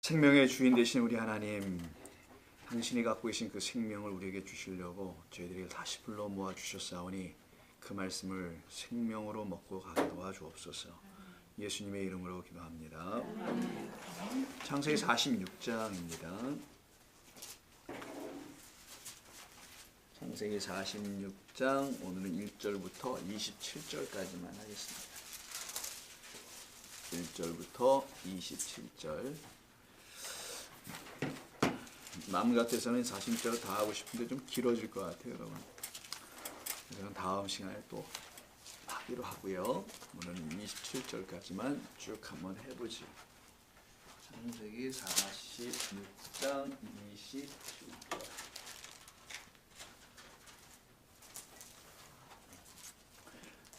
생명의 주인 되신 우리 하나님, 당신이 갖고 계신 그 생명을 우리에게 주시려고 저희들이 다시 불러 모아 주셨사오니 그 말씀을 생명으로 먹고 가게 도와주옵소서. 예수님의 이름으로 기도합니다. 창세기 46장입니다. 창세기 46장 오늘은 1절부터 27절까지만 하겠습니다. 1절부터 27절. 마음 같아서는 40절 다 하고 싶은데 좀 길어질 것 같아요, 여러분. 그래서 다음 시간에 또 하기로 하고요. 오늘은 27절까지만 쭉 한번 해보지. 창세기 46장 27절.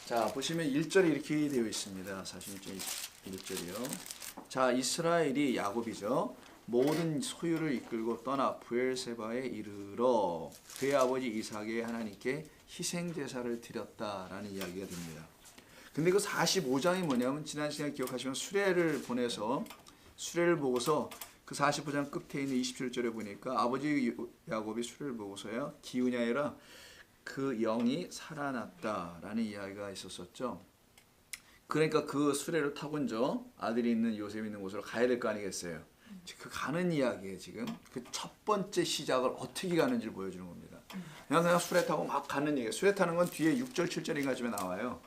자, 보시면 1절이 이렇게 되어 있습니다. 46장 1절이요. 자, 이스라엘이 야곱이죠. 모든 소유를 이끌고 떠나 브엘세바에 이르러 그의 아버지 이삭의 하나님께 희생제사를 드렸다라는 이야기가 됩니다. 근데 그 45장이 뭐냐면 지난 시간에 기억하시면 수레를 보내서 수레를 보고서 그 45장 끝에 있는 27절에 보니까 아버지 야곱이 수레를 보고서야 기운이 아니라 그 영이 살아났다라는 이야기가 있었었죠. 그러니까 그 수레를 타고 이제 아들이 있는 요셉이 있는 곳으로 가야 될 거 아니겠어요. 그 가는 이야기에 지금 그 첫 번째 시작을 어떻게 가는지를 보여주는 겁니다. 그냥 수레 타고 막 가는 얘기예요. 수레 타는 건 뒤에 6절 7절인가쯤에 나와요.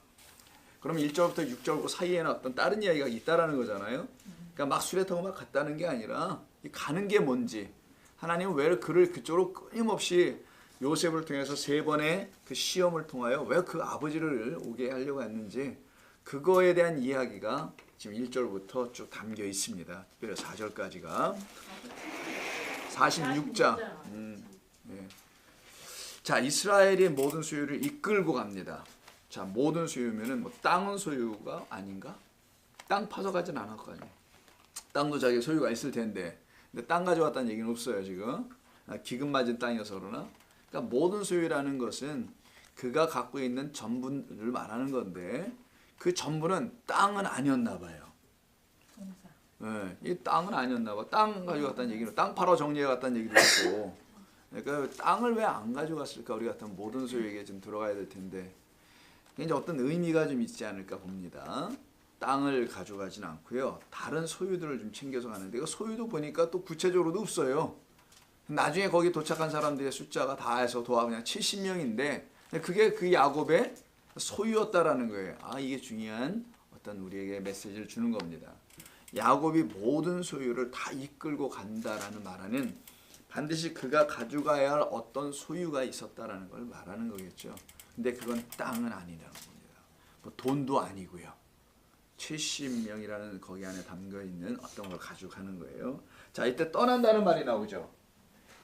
그럼 1절부터 6절 사이에는 어떤 다른 이야기가 있다라는 거잖아요. 그러니까 막 수레 타고 막 갔다는 게 아니라 이 가는 게 뭔지, 하나님은 왜 그를 그쪽으로 끊임없이 요셉을 통해서 3번의 그 시험을 통하여 왜 그 아버지를 오게 하려고 했는지, 그거에 대한 이야기가 지금 1절부터 쭉 담겨 있습니다. 특별히 4절까지가 46장. 예. 자, 이스라엘의 모든 소유를 이끌고 갑니다. 자, 모든 소유면은 뭐 땅은 소유가 아닌가? 땅 파서 가진 않을 거 아니에요. 땅도 자기 소유가 있을 텐데, 근데 땅 가져갔다는 얘기는 없어요 지금. 기금 맞은 땅이어서 그러나. 그러니까 모든 소유라는 것은 그가 갖고 있는 전부를 말하는 건데, 그 전부는 땅은 아니었나 봐요. 네, 이 땅은 아니었나 봐. 땅 가져갔다는 얘기는 땅 팔아 정리해 갔다는 얘기도 있고. 그러니까 땅을 왜 안 가져갔을까? 우리 같은 모든 소유에게 좀 들어가야 될 텐데, 이제 어떤 의미가 좀 있지 않을까 봅니다. 땅을 가져가진 않고요. 다른 소유들을 좀 챙겨서 가는데, 그 소유도 보니까 또 구체적으로도 없어요. 나중에 거기 도착한 사람들의 숫자가 다 해서 도합 그냥 70명인데 그게 그 야곱의 소유였다라는 거예요. 아, 이게 중요한 어떤 우리에게 메시지를 주는 겁니다. 야곱이 모든 소유를 다 이끌고 간다라는 말은 반드시 그가 가져가야 할 어떤 소유가 있었다라는 걸 말하는 거겠죠. 근데 그건 땅은 아니라는 겁니다. 뭐 돈도 아니고요. 70명이라는 거기 안에 담겨 있는 어떤 걸 가져가는 거예요. 자, 이때 떠난다는 말이 나오죠.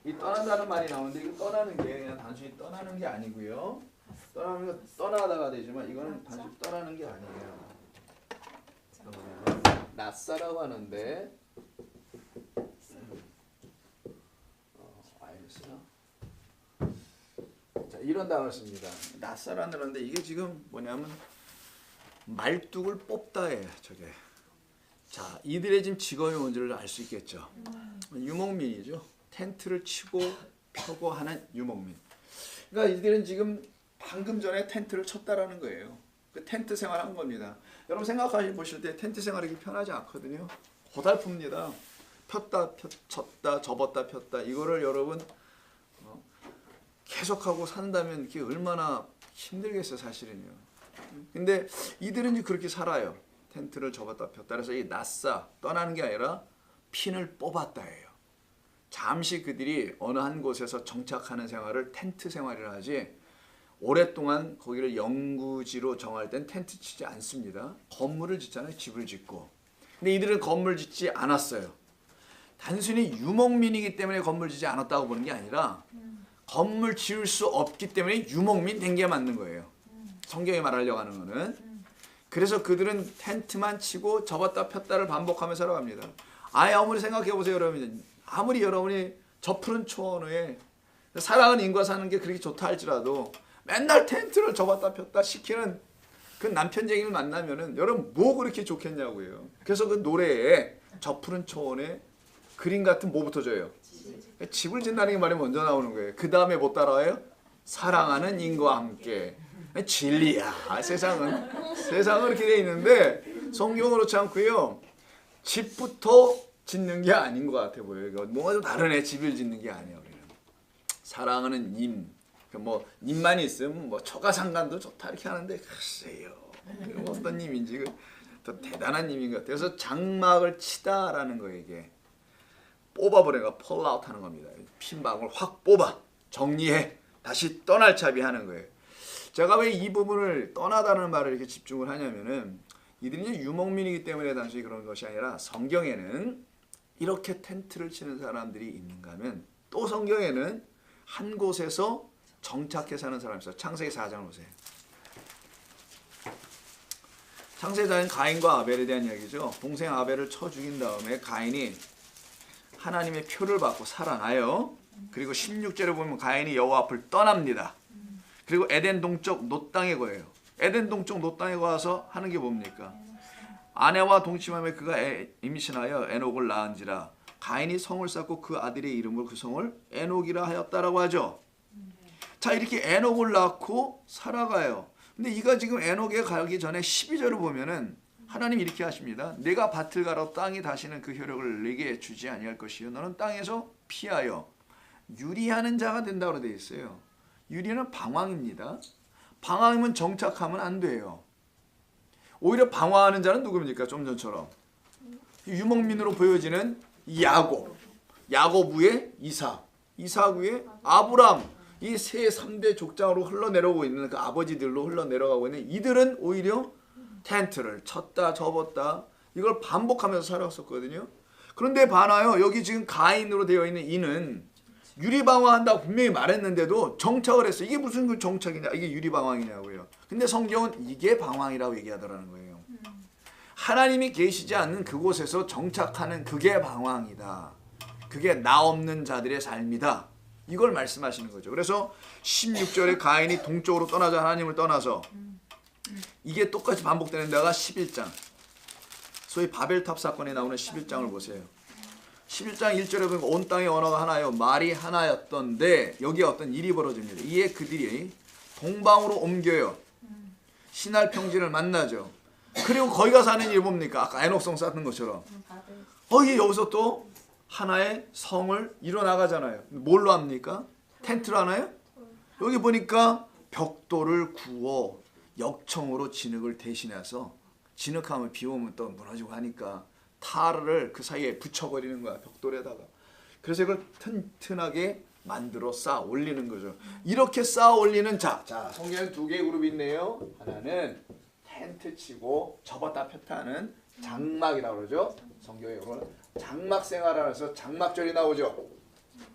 이 떠난다는 말이 나오는데, 이거 떠나는 게 그냥 단순히 떠나는 게 아니고요. 떠나는 거 떠나다가 되지만 이거는 단순히 떠나는 게 아니에요. 낯사라고 하는데, 알겠어요? 자, 이런 단어를 씁니다. 낯사라는 단어인데 이게 지금 뭐냐면 말뚝을 뽑다예요. 저게. 자, 이들의 지금 직업이 뭔지를 알 수 있겠죠. 유목민이죠. 텐트를 치고 펴고 하는 유목민. 그러니까 이들은 지금 방금 전에 텐트를 쳤다라는 거예요. 그 텐트 생활한 겁니다. 여러분 생각해 보실 때 텐트 생활이 편하지 않거든요. 고달픕니다. 폈다 쳤다 접었다 폈다. 이거를 여러분 계속하고 산다면 이게 얼마나 힘들겠어요, 사실은요. 근데 이들은 이제 그렇게 살아요. 텐트를 접었다 폈다. 그래서 이 낯사 떠나는 게 아니라 핀을 뽑았다예요. 잠시 그들이 어느 한 곳에서 정착하는 생활을 텐트 생활이라 하지, 오랫동안 거기를 영구지로 정할 땐 텐트 치지 않습니다. 건물을 짓잖아요. 집을 짓고. 근데 이들은 건물 짓지 않았어요. 단순히 유목민이기 때문에 건물 짓지 않았다고 보는 게 아니라 건물 지을 수 없기 때문에 유목민 된 게 맞는 거예요. 성경이 말하려고 하는 거는. 그래서 그들은 텐트만 치고 접었다 폈다를 반복하며 살아갑니다. 아무리 생각해 보세요, 여러분. 아무리 여러분이 저 푸른 초원에 사랑하는 인과 사는 게 그렇게 좋다 할지라도 맨날 텐트를 접었다 폈다 시키는 그 남편쟁이를 만나면은 여러분 뭐 그렇게 좋겠냐고요. 그래서 그 노래에 저 푸른 초원에 그림 같은 뭐부터 줘요? 집을 짓는다는 게 말이 먼저 나오는 거예요. 그 다음에 뭐 따라와요? 사랑하는 인과 함께. 진리야. 세상은 이렇게 돼 있는데 성경은 그렇지 않고요. 집부터 짓는 게 아닌 것 같아 보여요. 뭔가 좀 다르네. 집을 짓는 게 아니에요. 사랑하는 님. 뭐 님만 있으면 뭐 초가상간도 좋다 이렇게 하는데 글쎄요. 어떤 님인지 더 대단한 님인 것 같아요. 그래서 장막을 치다라는 거예요. 이게 뽑아버려가 pull out 하는 겁니다. 핀방울 확 뽑아 정리해 다시 떠날 차비하는 거예요. 제가 왜 이 부분을 떠나다는 말을 이렇게 집중을 하냐면은 이들이 이제 유목민이기 때문에 단순히 그런 것이 아니라 성경에는 이렇게 텐트를 치는 사람들이 있는가 하면 또 성경에는 한 곳에서 정착해 사는 사람이 있어요. 창세기 4장을 보세요. 창세기 4장 가인과 아벨에 대한 이야기죠. 동생 아벨을 쳐 죽인 다음에 가인이 하나님의 표를 받고 살아나요. 그리고 16절에 보면 가인이 여호와 앞을 떠납니다. 그리고 에덴 동쪽 놋 땅에 거예요. 에덴 동쪽 놋 땅에 가서 하는 게 뭡니까? 아내와 동침하며 그가 임신하여 에녹을 낳은지라 가인이 성을 쌓고 그 아들의 이름을 그 성을 에녹이라 하였다라고 하죠. 자, 이렇게 에녹을 낳고 살아가요. 근데 이가 지금 에녹에 가기 전에 12절을 보면은 하나님 이렇게 하십니다. 내가 밭을 갈아 땅이 다시는 그 효력을 내게 주지 아니할 것이요 너는 땅에서 피하여 유리하는 자가 된다고 되어 있어요. 유리는 방황입니다. 방황이면 정착하면 안 돼요. 오히려 방황하는 자는 누굽니까? 좀 전처럼 유목민으로 보여지는 야곱, 야곱 위에 이삭, 이삭 위에 아브람, 이 세 3대 족장으로 흘러내려오고 있는 그 아버지들로 흘러내려가고 있는 이들은 오히려 텐트를 쳤다 접었다 이걸 반복하면서 살았었거든요. 그런데 봐놔요. 여기 지금 가인으로 되어 있는 이는 유리방황한다고 분명히 말했는데도 정착을 했어. 이게 무슨 그 정착이냐? 이게 유리방황이냐고요. 근데 성경은 이게 방황이라고 얘기하더라는 거예요. 하나님이 계시지 않는 그곳에서 정착하는 그게 방황이다. 그게 나 없는 자들의 삶이다. 이걸 말씀하시는 거죠. 그래서 16절에 가인이 동쪽으로 떠나자 하나님을 떠나서 이게 똑같이 반복되는 데가 11장. 소위 바벨탑 사건에 나오는 11장을 보세요. 11장 1절에 보면 온 땅의 언어가 하나요 말이 하나였던데 여기에 어떤 일이 벌어집니다. 이에 그들이 동방으로 옮겨요. 신할 평지를 만나죠. 그리고 거기 가서 하는 일이 뭡니까? 아까 에녹성 쌓는 것처럼 여기서 또 하나의 성을 이뤄나가잖아요. 뭘로 합니까? 텐트로 하나요? 여기 보니까 벽돌을 구워 역청으로 진흙을 대신해서 진흙하면 비 오면 또 무너지고 하니까 타르를 그 사이에 붙여버리는 거야. 벽돌에다가. 그래서 이걸 튼튼하게 만들어 쌓아 올리는 거죠. 이렇게 쌓아 올리는 자 성경에 두 개의 그룹이 있네요. 하나는 텐트 치고 접었다 폈다 하는 장막이라고 그러죠. 성경에 이거는 장막 생활을 해서 장막절이 나오죠.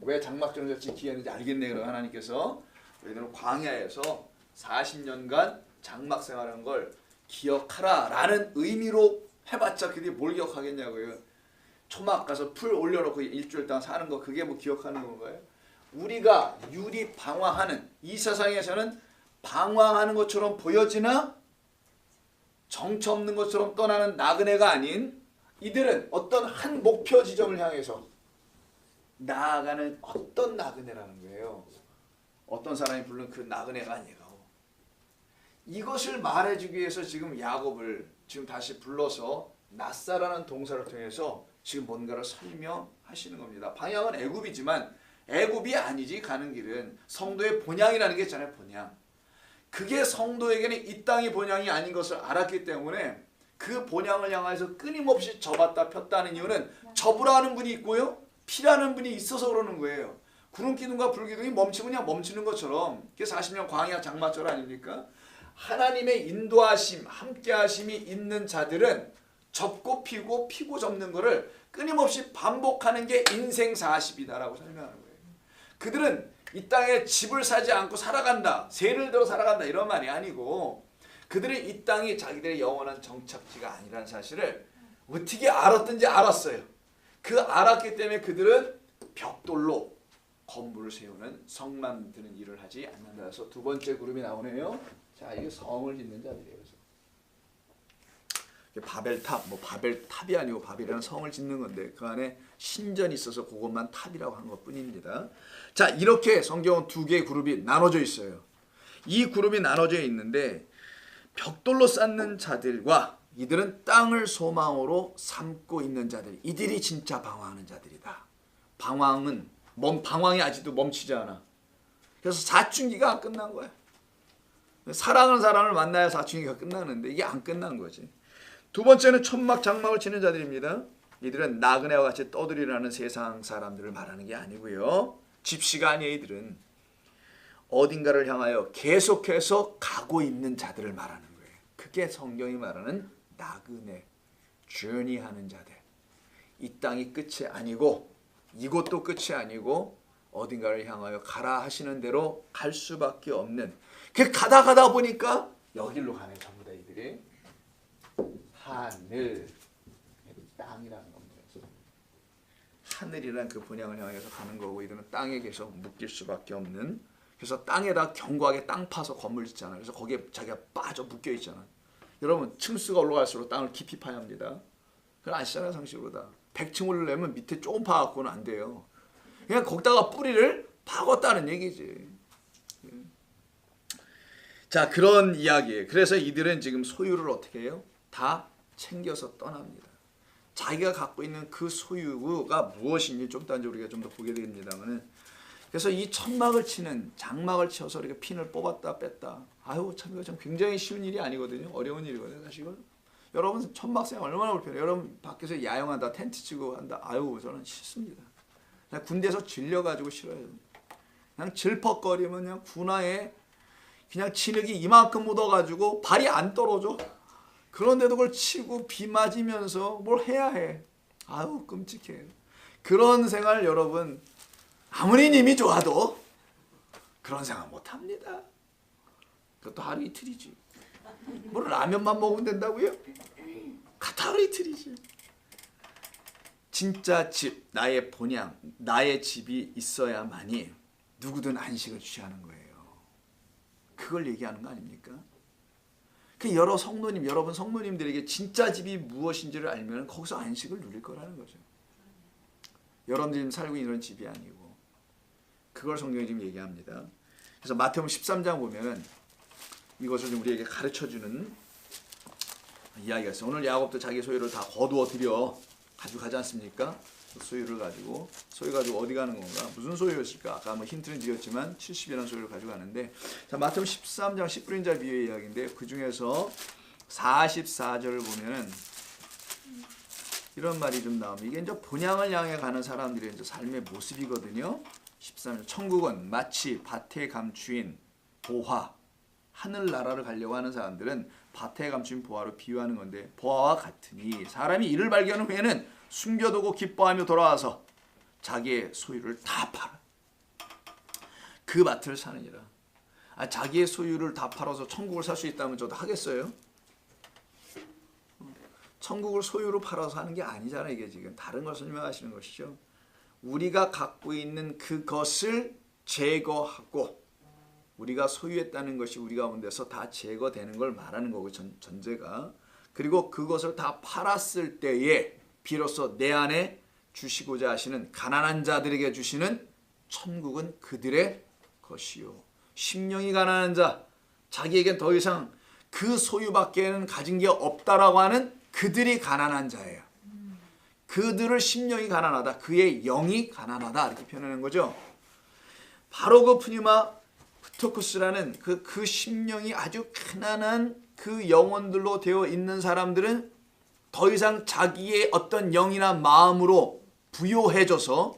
왜 장막절을 지키게 했는지 알겠네. 그럼 하나님께서 너희들은 광야에서 40년간 장막 생활하는 걸 기억하라 라는 의미로 해봤자 그들이 뭘 기억하겠냐고요. 초막 가서 풀 올려놓고 일주일 동안 사는 거 그게 뭐 기억하는 건가요? 우리가 유리 방황하는 이 세상에서는 방황하는 것처럼 보여지나 정처 없는 것처럼 떠나는 나그네가 아닌 이들은 어떤 한 목표 지점을 향해서 나아가는 어떤 나그네라는 거예요. 어떤 사람이 부른 그 나그네가 아니고 이것을 말해주기 위해서 지금 야곱을 지금 다시 불러서 낫사라는 동사를 통해서 지금 뭔가를 설명하시는 겁니다. 방향은 애굽이지만 애굽이 아니지 가는 길은 성도의 본향이라는 게 있잖아요. 본향. 그게 성도에게는 이 땅이 본향이 아닌 것을 알았기 때문에 그 본향을 향해서 끊임없이 접었다 폈다는 이유는 접으라는 분이 있고요. 피라는 분이 있어서 그러는 거예요. 구름기둥과 불기둥이 멈추면 그냥 멈추는 것처럼 그게 40년 광야 장막절 아닙니까? 하나님의 인도하심, 함께하심이 있는 자들은 접고 피고 피고 접는 것을 끊임없이 반복하는 게 인생 40이다라고 설명하는 거예요. 그들은 이 땅에 집을 사지 않고 살아간다, 세를 들어 살아간다 이런 말이 아니고 그들은 이 땅이 자기들의 영원한 정착지가 아니라는 사실을 어떻게 알았든지 알았어요. 그 알았기 때문에 그들은 벽돌로 건물을 세우는 성 만드는 일을 하지 않는다 해서 두 번째 그룹이 나오네요. 자, 이게 성을 짓는 자들이에요. 그래서 바벨탑, 뭐 바벨탑이 아니고 바벨이라는 성을 짓는 건데 그 안에 신전이 있어서 그것만 탑이라고 한 것뿐입니다. 자, 이렇게 성경은 두 개의 그룹이 나눠져 있어요. 이 그룹이 나눠져 있는데 벽돌로 쌓는 자들과 이들은 땅을 소망으로 삼고 있는 자들, 이들이 진짜 방황하는 자들이다. 방황이 아직도 멈추지 않아. 그래서 사춘기가 안 끝난 거야. 사랑하는 사람을 만나야 사춘기가 끝나는데 이게 안 끝난 거지. 두 번째는 천막 장막을 치는 자들입니다. 이들은 나그네와 같이 떠들이라는 세상 사람들을 말하는 게 아니고요. 집시가 아니에요. 이들은 어딘가를 향하여 계속해서 가고 있는 자들을 말하는 거예요. 그게 성경이 말하는 나그네, journey하는 자들. 이 땅이 끝이 아니고 이곳도 끝이 아니고 어딘가를 향하여 가라 하시는 대로 갈 수밖에 없는, 그 가다 보니까 여기로 가네. 전부 다 이들이 하늘, 땅이라는 겁니다. 하늘이란 그 본향을 향해서 가는 거고 이들은 땅에 계속 묶일 수밖에 없는, 그래서 땅에다 견고하게 땅 파서 건물 짓잖아요. 그래서 거기에 자기가 빠져 묶여 있잖아요. 여러분 층수가 올라갈수록 땅을 깊이 파야 합니다. 그건 아시잖아요. 상식으로 다 100층을 내면 밑에 조금 파갖고는 안 돼요. 그냥 거기다가 뿌리를 파겠다는 얘기지. 자, 그런 이야기예요. 그래서 이들은 지금 소유를 어떻게 해요? 다 챙겨서 떠납니다. 자기가 갖고 있는 그 소유가 무엇인지 좀 더 우리가 좀 더 보게 됩니다만은, 그래서 이 천막을 치는, 장막을 쳐서 이렇게 핀을 뽑았다 뺐다. 아유, 참 이거 참 굉장히 쉬운 일이 아니거든요. 어려운 일이거든요, 사실은. 여러분 천막 생활 얼마나 불편해요. 여러분 밖에서 야영한다, 텐트 치고 한다. 아유, 저는 싫습니다. 그냥 군대에서 질려가지고 싫어요. 그냥 질퍽거리면 그냥 군화에 그냥 진흙이 이만큼 묻어가지고 발이 안 떨어져. 그런데도 그걸 치고 비 맞으면서 뭘 해야 해. 아유, 끔찍해. 그런 생활 여러분 아무리 님이 좋아도 그런 생각 못합니다. 그것도 하루 이틀이지. 뭐 라면만 먹으면 된다고요? 하루 이틀이지. 진짜 집, 나의 본향, 나의 집이 있어야만이 누구든 안식을 취하는 거예요. 그걸 얘기하는 거 아닙니까? 그 여러 성도님, 여러분 성도님들에게 진짜 집이 무엇인지를 알면 거기서 안식을 누릴 거라는 거죠. 여러분들이 지금 살고 있는 집이 아니고 그걸 성경이 지금 얘기합니다. 그래서 마태복음 13장 보면은 이것을 좀 우리에게 가르쳐주는 이야기가 있어요. 오늘 야곱도 자기 소유를 다 거두어 들여 가지고 가지 않습니까? 소유를 가지고, 소유 가지고 어디 가는 건가? 무슨 소유였을까? 아까 뭐 힌트는 드렸지만 70이라는 소유를 가지고 가는데, 자, 마태복음 13장 10분인자 비유의 이야기인데 그 중에서 44절을 보면은 이런 말이 좀 나옵니다. 이게 이제 본향을 향해 가는 사람들의 이제 삶의 모습이거든요. 13절, 천국은 마치 밭에 감추인 보화, 하늘나라를 가려고 하는 사람들은 밭에 감춘 보화로 비유하는 건데, 보화와 같으니 사람이 이를 발견한 후에는 숨겨두고 기뻐하며 돌아와서 자기의 소유를 다 팔아 그 밭을 사느니라. 자기의 소유를 다 팔아서 천국을 살 수 있다면 저도 하겠어요? 천국을 소유로 팔아서 하는 게 아니잖아요. 이게 지금 다른 걸 설명하시는 것이죠. 우리가 갖고 있는 그것을 제거하고 우리가 소유했다는 것이 우리 가운데서 다 제거되는 걸 말하는 거고, 전제가. 그리고 그것을 다 팔았을 때에 비로소 내 안에 주시고자 하시는 가난한 자들에게 주시는 천국은 그들의 것이요. 심령이 가난한 자, 자기에겐 더 이상 그 소유밖에는 가진 게 없다라고 하는 그들이 가난한 자예요. 그들을 심령이 가난하다, 그의 영이 가난하다 이렇게 표현하는 거죠. 바로 그 푸뉴마 프토쿠스라는 그 심령이 아주 가난한 그 영혼들로 되어 있는 사람들은 더 이상 자기의 어떤 영이나 마음으로 부요해져서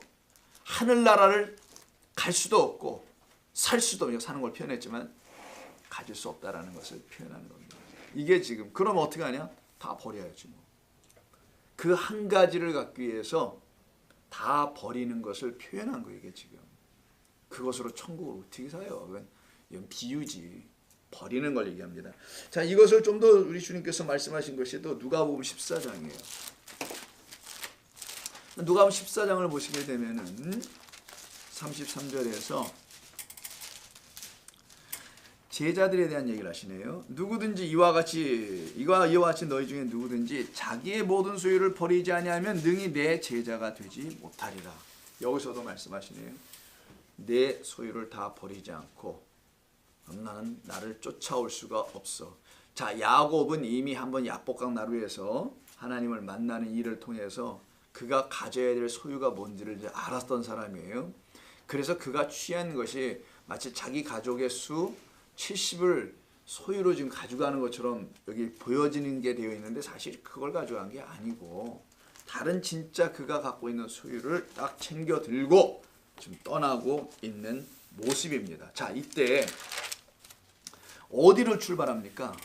하늘나라를 갈 수도 없고 살 수도 없고, 사는 걸 표현했지만 가질 수 없다라는 것을 표현하는 겁니다. 이게 지금 그럼 어떻게 하냐? 다 버려야지 뭐. 그 한 가지를 갖기 위해서 다 버리는 것을 표현한 거예요. 이게 지금 그것으로 천국을 어떻게 사요? 이건 비유지. 버리는 걸 얘기합니다. 자, 이것을 좀 더 우리 주님께서 말씀하신 것이 또 누가복음 14장이에요. 누가복음 14장을 보시게 되면은 33절에서 제자들에 대한 얘기를 하시네요. 누구든지 이와 같이 너희 중에 누구든지 자기의 모든 소유를 버리지 아니하면 능히 내 제자가 되지 못하리라. 여기서도 말씀하시네요. 내 소유를 다 버리지 않고 나는 나를 쫓아올 수가 없어. 자, 야곱은 이미 한번 야복강 나루에서 하나님을 만나는 일을 통해서 그가 가져야 될 소유가 뭔지를 이제 알았던 사람이에요. 그래서 그가 취한 것이 마치 자기 가족의 수 70을 소유로 지금 가져가는 것처럼 여기 보여지는 게 되어 있는데 사실 그걸 가져간 게 아니고 다른 진짜 그가 갖고 있는 소유를 딱 챙겨 들고 지금 떠나고 있는 모습입니다. 자, 이때 어디로 출발합니까?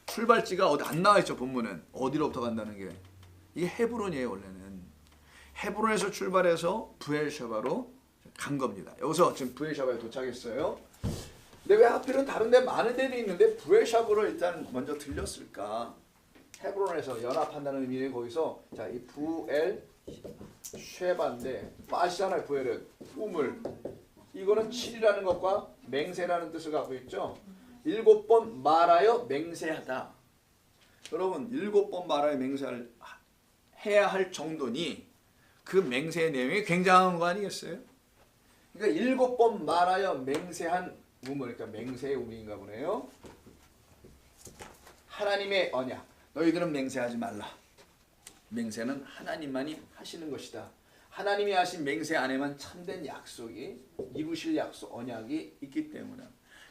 출발지가 어디 안 나와 있죠. 본문은 어디로부터 간다는 게 이게 헤브론이에요. 원래는 헤브론에서 출발해서 부엘셰바로 간 겁니다. 여기서 지금 부엘셰바에 도착했어요. 근데 왜 하필은 다른 데 많은 데도 있는데 부엘셰바로 일단 먼저 들렸을까? 헤브론에서 연합한다는 의미는 거기서 자, 이 부엘셰바인데 빠시잖아요. 부엘은 우물. 이거는 7이라는 것과 맹세라는 뜻을 갖고 있죠. 7번 말하여 맹세하다. 여러분 7번 말하여 맹세를 해야 할 정도니 그 맹세의 내용이 굉장한 거 아니겠어요? 그러니까 7번 말하여 맹세한 우물, 그러니까 맹세의 우물인가 보네요. 하나님의 언약. 너희들은 맹세하지 말라. 맹세는 하나님만이 하시는 것이다. 하나님이 하신 맹세 안에만 참된 약속이 이루실 약속, 언약이 있기 때문에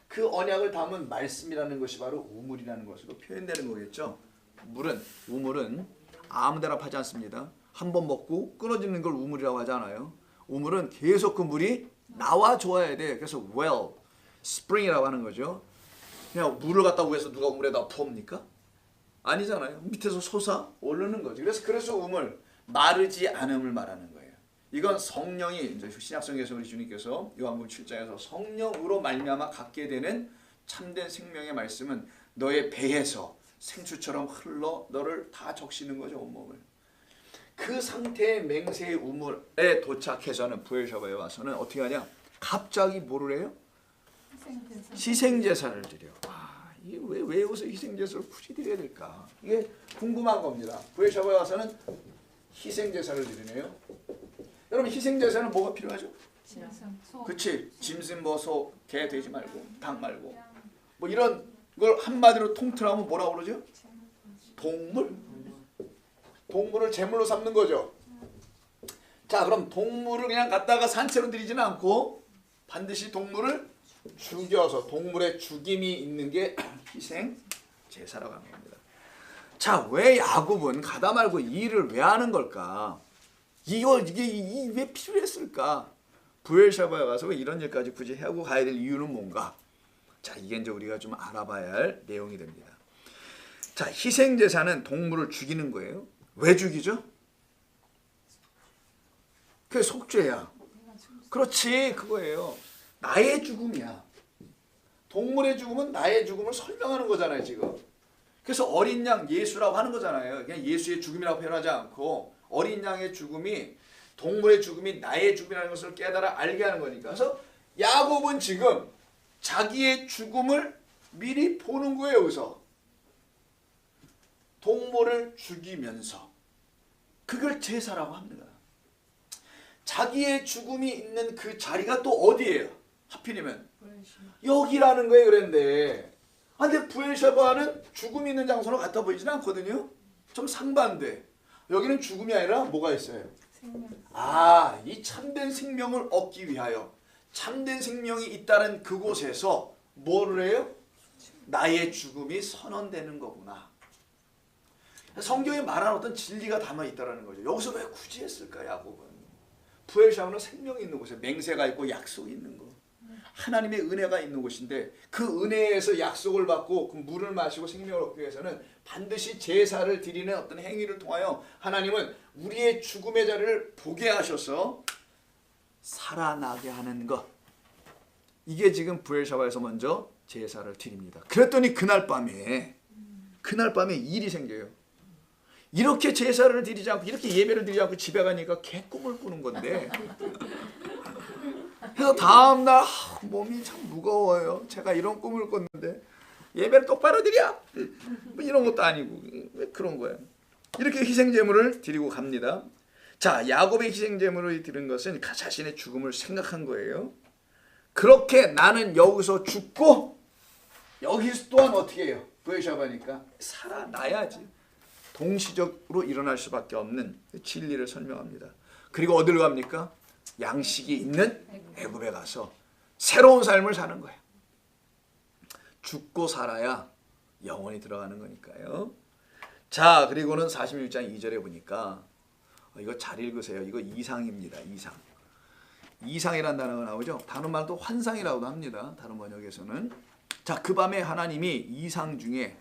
그 언약을 담은 말씀이라는 것이 바로 우물이라는 것으로 표현되는 거겠죠. 우물은 아무데나 파지 않습니다. 한 번 먹고 끊어지는 걸 우물이라고 하잖아요. 우물은 계속 그 물이 나와 줘야 돼. 그래서 well, spring이라고 하는 거죠. 그냥 물을 갖다 위에서 누가 우물에다 부읍니까? 아니잖아요. 밑에서 솟아 오르는 거죠. 그래서 우물, 마르지 않음을 말하는 거예요. 이건 성령이 이제 신약성경에서 우리 주님께서 요한복음 7장에서 성령으로 말미암아 갖게 되는 참된 생명의 말씀은 너의 배에서 생수처럼 흘러 너를 다 적시는 거죠. 온몸을. 그 상태의 맹세의 우물에 도착해서는 부엘셰바에 와서는 어떻게 하냐? 갑자기 뭐를 해요? 희생제사를 드려. 이게 왜 여기서 희생제사를 굳이 드려야 될까? 이게 궁금한 겁니다. 부엘셰바에 와서는 희생제사를 드리네요. 여러분 희생제사는 뭐가 필요하죠? 그치? 짐승, 소, 개, 돼지 말고 닭 말고 뭐 이런 걸 한마디로 통틀하면 뭐라고 그러죠? 동물을 제물로 삼는 거죠. 자, 그럼 동물을 그냥 갖다가 산채로 드리지는 않고 반드시 동물을 죽여서 동물의 죽임이 있는 게 희생 제사라고 하는 겁니다. 자, 왜 야곱은 가다 말고 이 일을 왜 하는 걸까? 이게 왜 필요했을까? 부엘셰바에 와서 왜 이런 일까지 굳이 하고 가야 될 이유는 뭔가? 자, 이게 이제 우리가 좀 알아봐야 할 내용이 됩니다. 자, 희생 제사는 동물을 죽이는 거예요. 왜 죽이죠? 그게 속죄야. 그렇지, 그거예요. 나의 죽음이야. 동물의 죽음은 나의 죽음을 설명하는 거잖아요, 지금. 그래서 어린 양 예수라고 하는 거잖아요. 그냥 예수의 죽음이라고 표현하지 않고 어린 양의 죽음이 동물의 죽음이 나의 죽음이라는 것을 깨달아 알게 하는 거니까. 그래서 야곱은 지금 자기의 죽음을 미리 보는 거예요. 여기서 동물을 죽이면서 그걸 제사라고 합니다. 자기의 죽음이 있는 그 자리가 또 어디예요? 하필이면 여기라는 거예요. 그런데 근데 부엘셰바는 죽음이 있는 장소로 같아 보이지는 않거든요. 좀 상반돼. 여기는 죽음이 아니라 뭐가 있어요? 생명. 이 참된 생명을 얻기 위하여 참된 생명이 있다는 그곳에서 뭐를 해요? 나의 죽음이 선언되는 거구나. 성경에 말하는 어떤 진리가 담아 있다는 거죠. 여기서 왜 굳이 했을까, 야곱은? 부엘셰바는 생명이 있는 곳에 맹세가 있고 약속이 있는 곳. 하나님의 은혜가 있는 곳인데 그 은혜에서 약속을 받고 그 물을 마시고 생명을 얻기 위해서는 반드시 제사를 드리는 어떤 행위를 통하여 하나님은 우리의 죽음의 자리를 보게 하셔서 살아나게 하는 것. 이게 지금 부엘셰바에서 먼저 제사를 드립니다. 그랬더니 그날 밤에 일이 생겨요. 이렇게 제사를 드리지 않고 이렇게 예배를 드리지 않고 집에 가니까 개꿈을 꾸는 건데 그래서 다음날 몸이 참 무거워요. 제가 이런 꿈을 꿨는데 예배를 똑바로 드려? 뭐 이런 것도 아니고 왜 그런 거예요. 이렇게 희생제물을 드리고 갑니다. 자, 야곱의 희생제물을 드린 것은 자신의 죽음을 생각한 거예요. 그렇게 나는 여기서 죽고 여기서 또한 어떻게 해요? 부에샤바니까 살아나야지. 동시적으로 일어날 수밖에 없는 진리를 설명합니다. 그리고 어디로 갑니까? 양식이 있는 애굽에 가서 새로운 삶을 사는 거예요. 죽고 살아야 영원히 들어가는 거니까요. 자, 그리고는 46장 2절에 보니까 이거 잘 읽으세요. 이거 이상입니다. 이상. 이상이라는 단어가 나오죠. 다른 말도 환상이라고도 합니다. 다른 번역에서는. 자, 그 밤에 하나님이 이상 중에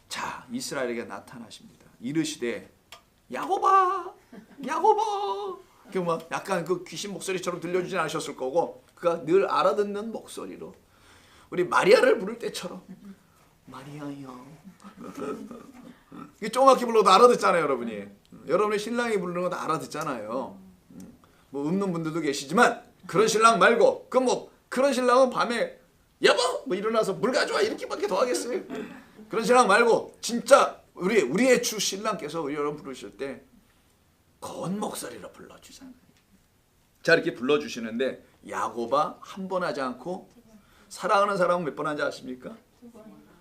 자, 이스라엘에게 나타나십니다. 이르시되 야곱아, 야곱아. 그 뭐 약간 그 귀신 목소리처럼 들려주진 않으셨을 거고, 그가 늘 알아듣는 목소리로 우리 마리아를 부를 때처럼 마리아요. 이게 조그맣게 불러도 알아듣잖아요, 여러분이. 여러분의 신랑이 부르는 거 다 알아듣잖아요. 뭐 없는 분들도 계시지만 그런 신랑 말고 그 뭐 그런 신랑은 밤에 여보 뭐 일어나서 물 가져와 이렇게밖에 더 하겠어요. 그런 신랑 말고 진짜 우리의 주 신랑께서 우리 여러분 부르실 때 고운 목소리로 불러주잖아요. 자, 이렇게 불러주시는데 야곱아 한 번 하지 않고 사랑하는 사람은 몇 번 하는지 아십니까?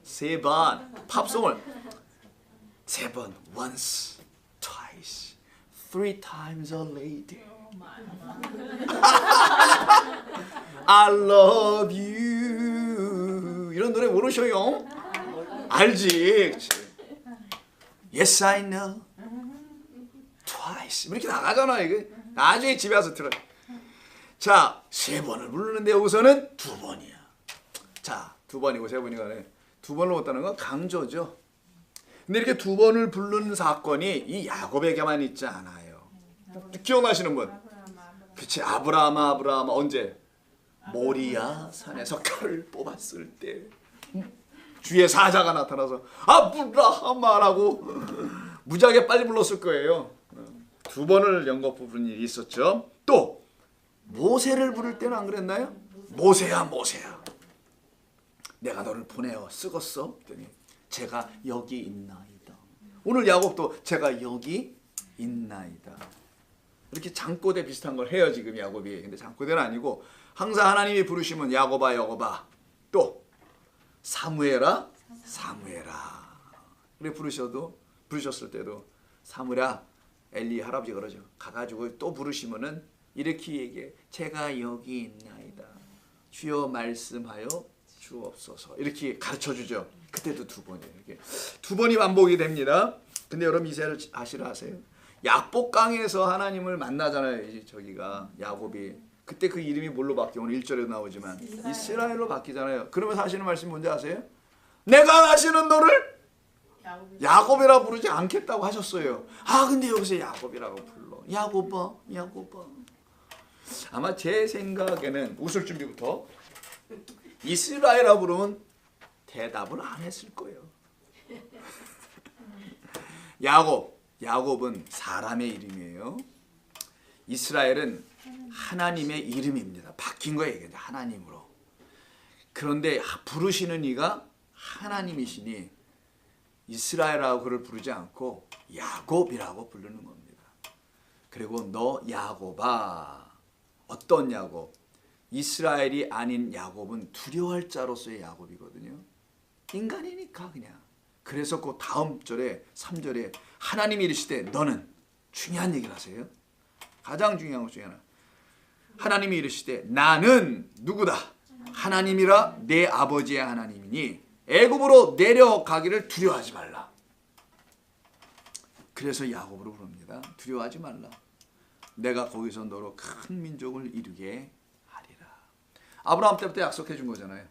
3번. 팝송을 3번. Once, twice, 3 times a lady. I love you. 이런 노래 모르셔요? 알지. Yes, I know. Twice. 이렇게 나가잖아. 이게 나중에 집에 와서 들어. 자, 3번을 부르는데 여기서는 2번이야. 자, 2번이고 3번이가 2번을 못하는 건 강조죠. 근데 이렇게 2번을 부르는 사건이 이 야곱에게만 있지 않아요. 기억나시는 분? 그치, 아브라함아 언제? 모리아 산에서 칼을 뽑았을 때 주의 사자가 나타나서 아브라함아라고 무지하게 빨리 불렀을 거예요. 2번을 연거푸 부른 일이 있었죠. 또 모세를 부를 때는 안 그랬나요? 모세야 모세야 내가 너를 보내어 쓰겄어? 그랬더니 제가 여기 있나이다. 오늘 야곱도 제가 여기 있나이다. 이렇게 잠꼬대 비슷한 걸 해요 지금 야곱이. 근데 잠꼬대는 아니고 항상 하나님이 부르시면 야곱아 야곱아, 또 사무엘아 사무엘아. 그래 부르셨을 때도 사무엘아, 엘리 할아버지가 그러죠. 가가지고 또 부르시면은 이렇게 얘기해. 제가 여기 있나이다. 주여 말씀하여 주옵소서. 이렇게 가르쳐주죠. 그때도 2번이에요. 이렇게 2번이 반복이 됩니다. 근데 여러분 이세를 아세요? 약복강에서 하나님을 만나잖아요. 저기가 야곱이. 그때 그 이름이 뭘로 바뀌어? 오늘 1절에도 나오지만 이스라엘로 바뀌잖아요. 그러면서 하시는 말씀이 뭔지 아세요? 내가 다시는 너를 야곱이라 부르지 않겠다고 하셨어요. 아, 근데 여기서 야곱이라고 불러. 야곱아 야곱아. 아마 제 생각에는 웃을 준비부터 이스라엘이라 부르면 대답을 안 했을 거예요. 야곱은 사람의 이름이에요. 이스라엘은 하나님의 이름입니다. 바뀐 거예요. 이게 하나님으로. 그런데 부르시는 이가 하나님이시니 이스라엘이라고 그를 부르지 않고 야곱이라고 부르는 겁니다. 그리고 너 야곱아. 어떤 야곱? 이스라엘이 아닌 야곱은 두려워할 자로서의 야곱이거든요. 인간이니까 그냥. 그래서 그 다음 절에 3절에 하나님이 이르시되 너는 중요한 얘기를 하세요. 가장 중요한 것 중에 하나. 하나님이 이르시되 나는 누구다? 하나님이라 내 아버지의 하나님이니 애굽으로 내려가기를 두려워하지 말라. 그래서 야곱으로 부릅니다. 두려워하지 말라. 내가 거기서 너로 큰 민족을 이루게 하리라. 아브라함 때부터 약속해 준 거잖아요.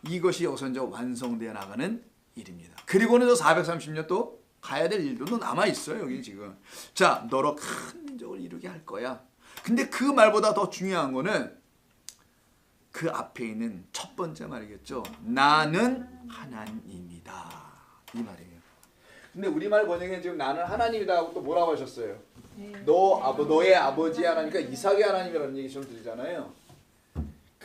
이것이 여기서 이제 완성되어 나가는 일입니다. 그리고는 저 430년 또 가야 될 일도 남아 있어요. 여기 지금. 자, 너로 큰 민족을 이루게 할 거야. 근데 그 말보다 더 중요한 거는 그 앞에 있는 첫 번째 말이겠죠. 나는 하나님이다. 이 말이에요. 근데 우리말 번역에 지금 나는 하나님이다 하고 또 뭐라고 하셨어요? 너의 아버지 하나님이니까 이삭의 하나님이라는 얘기 좀 들리잖아요.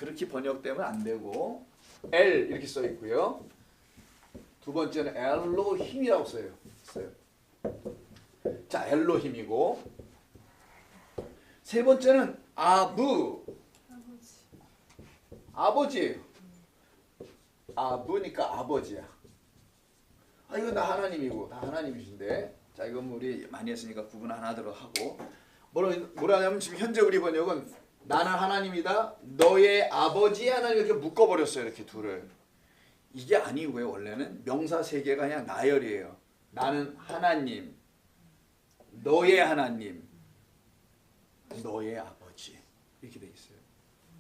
그렇게 번역되면 안 되고 엘 이렇게 써 있고요. 두 번째는 엘로힘이라고 써요. 자, 엘로힘이고 세 번째는 아버지예요. 아부니까 아버지야. 이건 다 하나님이고 다 하나님이신데, 자 이건 우리 많이 했으니까 구분 하나 하도록 하고, 뭐라 하냐면 지금 현재 우리 번역은 나는 하나님이다, 너의 아버지 하나님 이렇게 묶어버렸어요. 이렇게 둘을. 이게 아니고요. 원래는 명사 세 개가 그냥 나열이에요. 나는 하나님, 너의 하나님, 너의 아버지 이렇게 돼 있어요.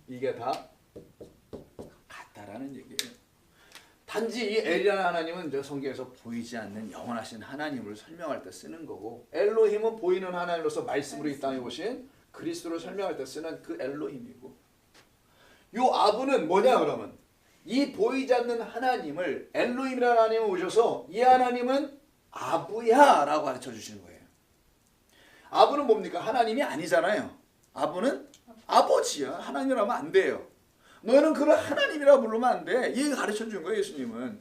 이게 다 같다라는 얘기예요. 단지 이 엘이라는 하나님은 저 성경에서 보이지 않는 영원하신 하나님을 설명할 때 쓰는 거고, 엘로힘은 보이는 하나님으로서 말씀으로 이 땅에 오신 그리스도를 설명할 때 쓰는 그 엘로힘이고, 요 아부는 뭐냐 그러면 이 보이지 않는 하나님을 엘로힘이라는 하나님을 오셔서 이 하나님은 아부야 라고 가르쳐 주시는 거예요. 아부는 뭡니까? 하나님이 아니잖아요. 아부는 아버지야. 하나님이라면 안 돼요. 너희는 그를 하나님이라 부르면 안 돼. 이 가르쳐 준 거예요. 예수님은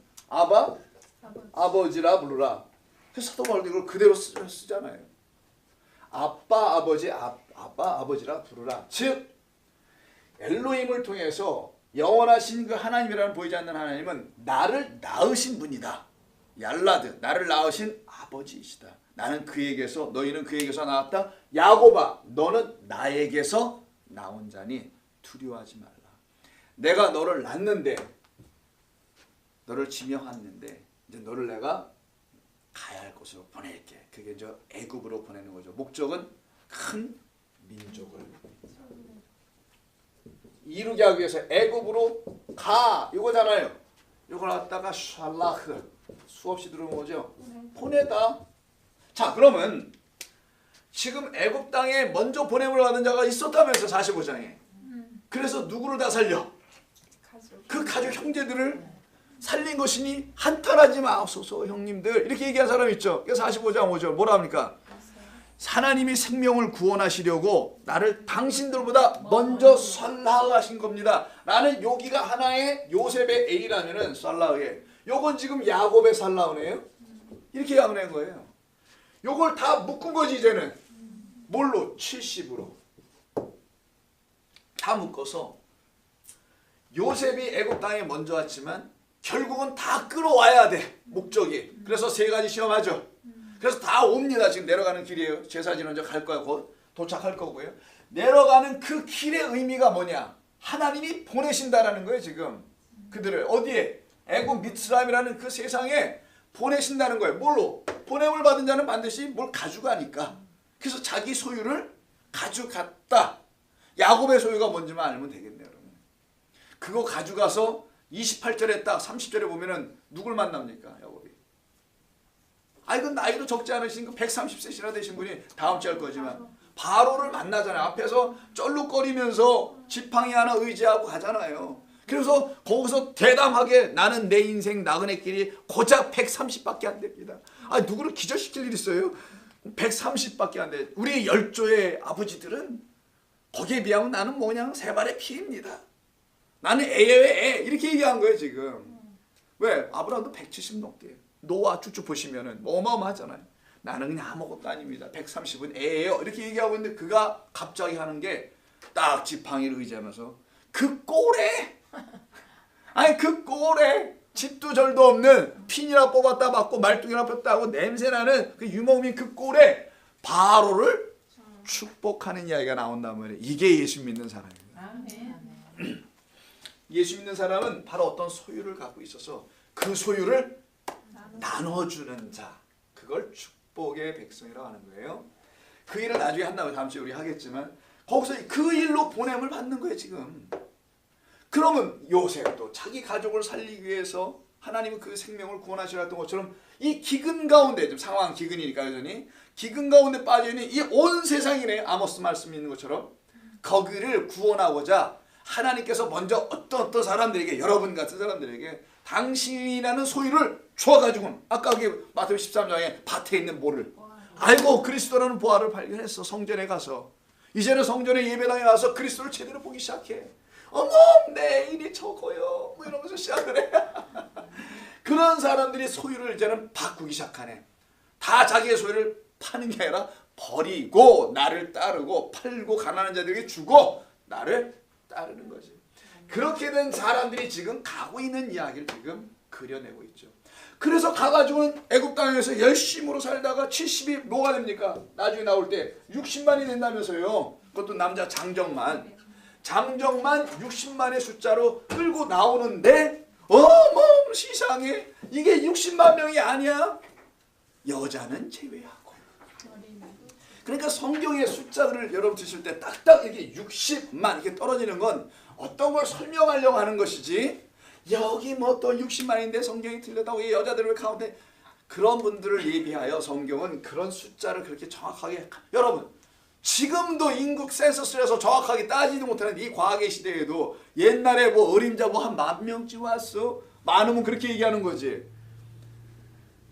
아버지라 부르라. 그래서 사도 바울도 이걸 그대로 쓰잖아요. 아빠 아버지라 부르라. 즉 엘로힘을 통해서 영원하신 그 하나님이라는 보이지 않는 하나님은 나를 낳으신 분이다. 얄라드, 나를 낳으신 아버지이시다. 나는 그에게서, 너희는 그에게서 나왔다. 야곱아, 너는 나에게서 나온 자니 두려워하지 말라. 내가 너를 낳는데, 너를 지명했는데 이제 너를 내가 가야 할 곳으로 보낼게. 그게 저 애굽으로 보내는 거죠. 목적은 큰 민족을 이루게 하기 위해서 애굽으로 가 이거잖아요. 이걸 갖다가 샬라흐, 수없이 들어온 거죠. 보내다. 자, 그러면 지금 애굽 땅에 먼저 보냄을 받은 자가 있었다면서 45장에. 그래서 누구를 다 살려? 그 가족 형제들을 살린 것이니 한탄하지 마옵소서 형님들, 이렇게 얘기한 사람 있죠. 그래서 45장 5절 뭐라 합니까? 하나님이 생명을 구원하시려고 나를 당신들보다 먼저 살라하신 겁니다. 나는 여기가 하나의 요셉의 A라면은 살라의, 요건 지금 야곱의 살라우네요. 이렇게 야구낸 거예요. 요걸 다 묶은 거지. 이제는 뭘로? 70으로 다 묶어서 요셉이 애굽 땅에 먼저 왔지만 결국은 다 끌어와야 돼, 목적이. 그래서 세 가지 시험하죠. 그래서 다 옵니다. 지금 내려가는 길이에요. 제사지는 이제 갈 거야. 곧 도착할 거고요. 내려가는 그 길의 의미가 뭐냐? 하나님이 보내신다라는 거예요. 지금 그들을 어디에? 애굽 미스라임이라는 그 세상에 보내신다는 거예요. 뭘로? 보냄을 받은 자는 반드시 뭘 가져가니까. 그래서 자기 소유를 가져갔다. 야곱의 소유가 뭔지만 알면 되겠네요. 여러분. 그거 가져가서 28절에 딱 30절에 보면은 누굴 만납니까? 야곱이. 이건 나이도 적지 않으신 그 130세시나 되신 분이 다음 주에 할 거지만 바로를 만나잖아요. 앞에서 쩔룩거리면서 지팡이 하나 의지하고 가잖아요. 그래서 거기서 대담하게 나는 내 인생 나그네 길이 고작 130밖에 안 됩니다. 누구를 기절시킬 일 있어요? 130밖에 안 돼. 우리 열조의 아버지들은 거기에 비하면 나는 그냥 세 발의 피입니다. 나는 애예요, 애. 이렇게 얘기한 거예요 지금. 왜? 아브라함도 170 넘게. 노아 쭉쭉 보시면은 어마어마하잖아요. 나는 그냥 아무것도 아닙니다. 130은 애예요. 이렇게 얘기하고 있는데 그가 갑자기 하는 게 딱 지팡이를 의지하면서 그 꼴에 그 꼴에 집도 절도 없는 핀이나 뽑았다 맞고 말뚝이나 폈다 하고 냄새나는 그 유목민 그 꼴에 바로를 축복하는 이야기가 나온단 말이에요. 이게 예수 믿는 사람입니다. 예수 믿는 사람은 바로 어떤 소유를 갖고 있어서 그 소유를 나눠주는 자, 그걸 축복의 백성이라고 하는 거예요. 그 일을 나중에 한다고 다음 주에 우리 하겠지만 거기서 그 일로 보냄을 받는 거예요 지금. 그러면 요셉도 자기 가족을 살리기 위해서 하나님은 그 생명을 구원하시려 했던 것처럼 이 기근 가운데, 지금 상황 기근이니까 여전히 기근 가운데 빠져있는 이 온 세상이네. 아모스 말씀이 있는 것처럼 거기를 구원하고자 하나님께서 먼저 어떤 사람들에게, 여러분 같은 사람들에게 당신이라는 소유를 주어가지고, 아까 마태복음 13장에 밭에 있는 모를 알고 그리스도라는 보화를 발견했어. 성전에 가서 이제는 성전에 예배당에 가서 그리스도를 제대로 보기 시작해. 어머 내 일이 적어요 뭐 이러면서 시작을 해. 그런 사람들이 소유를 이제는 바꾸기 시작하네. 다 자기의 소유를 파는 게 아니라 버리고 나를 따르고 팔고 가난한 자들에게 주고 나를 따르는 거지. 그렇게 된 사람들이 지금 가고 있는 이야기를 지금 그려내고 있죠. 그래서 가가지고는 애굽 땅에서 열심으로 살다가 70이 뭐가 됩니까? 나중에 나올 때 60만이 된다면서요. 그것도 남자 장정만 60만의 숫자로 끌고 나오는데 어머 세상에 이게 60만 명이 아니야. 여자는 제외하고. 그러니까 성경의 숫자를 여러분 드실 때 딱딱 이렇게 60만 이렇게 떨어지는 건 어떤 걸 설명하려고 하는 것이지, 여기 뭐 또 60만인데 성경이 틀렸다고 이 여자들을 가운데, 그런 분들을 예비하여 성경은 그런 숫자를 그렇게 정확하게, 여러분 지금도 인구 센서스에서 정확하게 따지도 못하는 이 과학의 시대에도 옛날에 뭐 어림자 뭐 한 10,000명쯤 왔어? 많으면 그렇게 얘기하는 거지.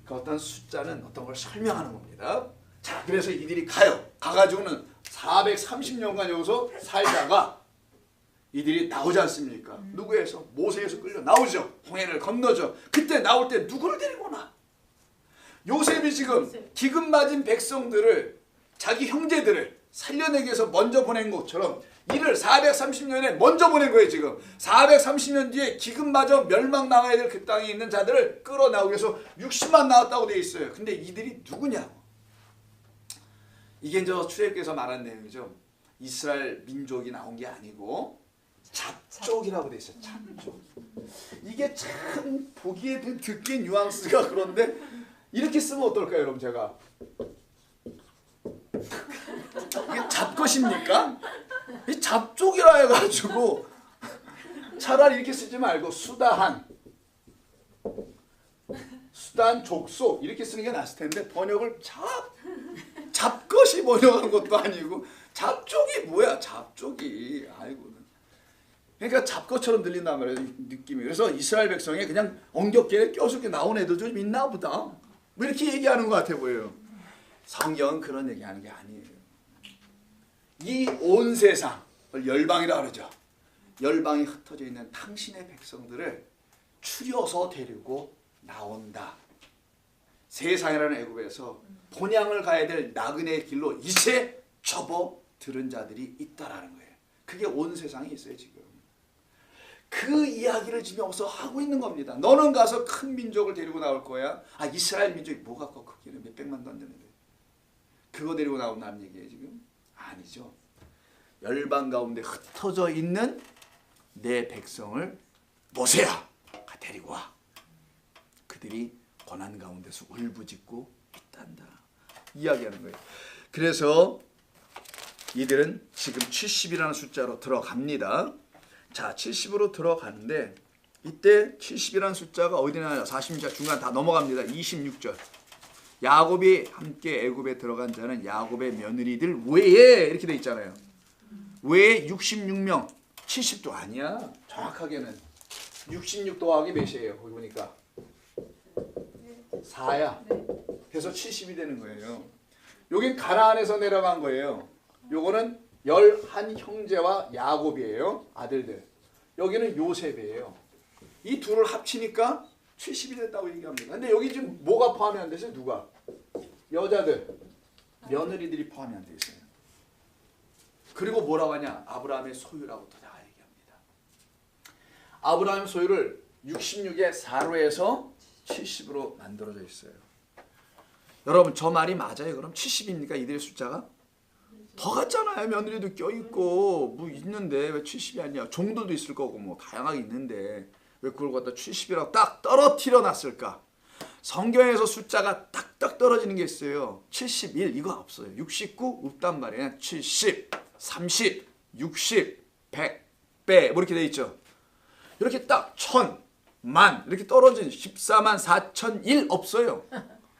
그 어떤 숫자는 어떤 걸 설명하는 겁니다. 자, 그래서 이들이 가가지고는 430년간 여기서 살다가 이들이 나오지 않습니까? 누구에서? 모세에서 끌려 나오죠. 홍해를 건너죠. 그때 나올 때 누구를 데리고 나? 요셉이 지금 기근 맞은 백성들을, 자기 형제들을 살려내기 위해서 먼저 보낸 것처럼 이를 430년에 먼저 보낸 거예요. 지금 430년 뒤에 기근마저 멸망당해야 될 그 땅에 있는 자들을 끌어나오기 위해서 60만 나왔다고 되어 있어요. 근데 이들이 누구냐고. 이게 저 출애굽기에서 말한 내용이죠. 이스라엘 민족이 나온 게 아니고 잡족이라고 되어 있어요. 잡족. 이게 참 보기에 듣기엔 뉘앙스가 그런데 이렇게 쓰면 어떨까요, 여러분? 제가 이게 잡것입니까? 이 잡족이라 해가지고 차라리 이렇게 쓰지 말고 수다한 족속 이렇게 쓰는 게 낫을 텐데, 번역을 잡것이 번역한 것도 아니고 잡족이 뭐야, 잡족이. 아이고. 그러니까 잡것처럼 들린단 말이에요, 느낌이. 그래서 이스라엘 백성이 그냥 엉겹게 껴서 나온 애들 좀 있나 보다, 뭐 이렇게 얘기하는 것 같아 보여요. 성경은 그런 얘기하는 게 아니에요. 이 온 세상을 열방이라 그러죠. 열방이 흩어져 있는 당신의 백성들을 추려서 데리고 나온다. 세상이라는 애굽에서 본향을 가야 될 나그네의 길로 이제 접어들은 자들이 있다라는 거예요. 그게 온 세상에 있어요 지금. 그 이야기를 지금 여기서 하고 있는 겁니다. 너는 가서 큰 민족을 데리고 나올 거야. 아, 이스라엘 민족이 뭐가 커 크기는 몇백만도 안 되는데 그거 데리고 나온다는 얘기예요 지금? 아니죠. 열방 가운데 흩어져 있는 내 백성을 모세야 데리고 와. 그들이 고난 가운데서 울부짖고 있단다 이야기하는 거예요. 그래서 이들은 지금 70이라는 숫자로 들어갑니다. 자, 70으로 들어가는데 이때 70이라는 숫자가 어디 나와요? 40절 중간 다 넘어갑니다. 26절. 야곱이 함께 애굽에 들어간 자는 야곱의 며느리들 외에 이렇게 돼 있잖아요. 외에 66명. 70도 아니야. 정확하게는 66 더하기 몇이에요? 거기 보니까 4야. 그래서 70이 되는 거예요. 여긴 가나안에서 내려간 거예요. 요거는 11 형제와 야곱이에요. 아들들. 여기는 요셉이에요. 이 둘을 합치니까 70이 됐다고 얘기합니다. 근데 여기 지금 뭐가 포함이 안 되세요? 누가? 여자들, 며느리들이 포함이 안 돼 있어요. 그리고 뭐라고 하냐? 아브라함의 소유라고 또 다 얘기합니다. 아브라함의 소유를 66의 4로 해서 70으로 만들어져 있어요. 여러분 저 말이 맞아요? 그럼 70입니까? 이들의 숫자가? 더 같잖아요. 며느리도 껴있고 뭐 있는데 왜 70이 아니야? 종들도 있을 거고 뭐 다양하게 있는데 왜 그걸 갖다 70이라고 딱 떨어뜨려 놨을까? 성경에서 숫자가 딱딱 떨어지는 게 있어요. 71 이거 없어요. 69 없단 말이에요. 70, 30, 60, 100, 배 뭐 이렇게 돼 있죠. 이렇게 딱 1000, 만 이렇게 떨어진 14만 4,001 없어요.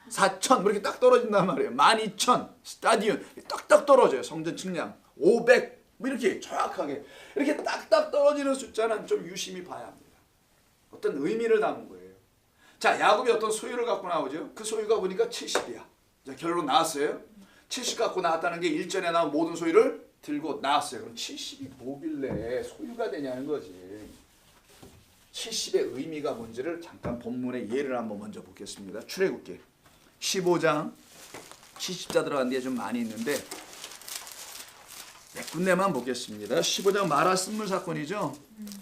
4,000 뭐 이렇게 딱 떨어진단 말이에요. 12,000 스타디움 딱딱 떨어져요. 성전 측량 500 뭐 이렇게 정확하게 이렇게 딱딱 떨어지는 숫자는 좀 유심히 봐야 합니다. 어떤 의미를 담은 거예요. 자, 야곱이 어떤 소유를 갖고 나오죠. 그 소유가 보니까 70이야. 자, 결론 나왔어요. 70 갖고 나왔다는 게 일전에 나온 모든 소유를 들고 나왔어요. 그럼 70이 뭐길래 소유가 되냐는 거지. 70의 의미가 뭔지를 잠깐 본문의 예를 한번 먼저 보겠습니다. 출애굽기 15장 70자 들어간 데에 좀 많이 있는데 몇 군데만 보겠습니다. 15장 마라 쓴물 사건이죠.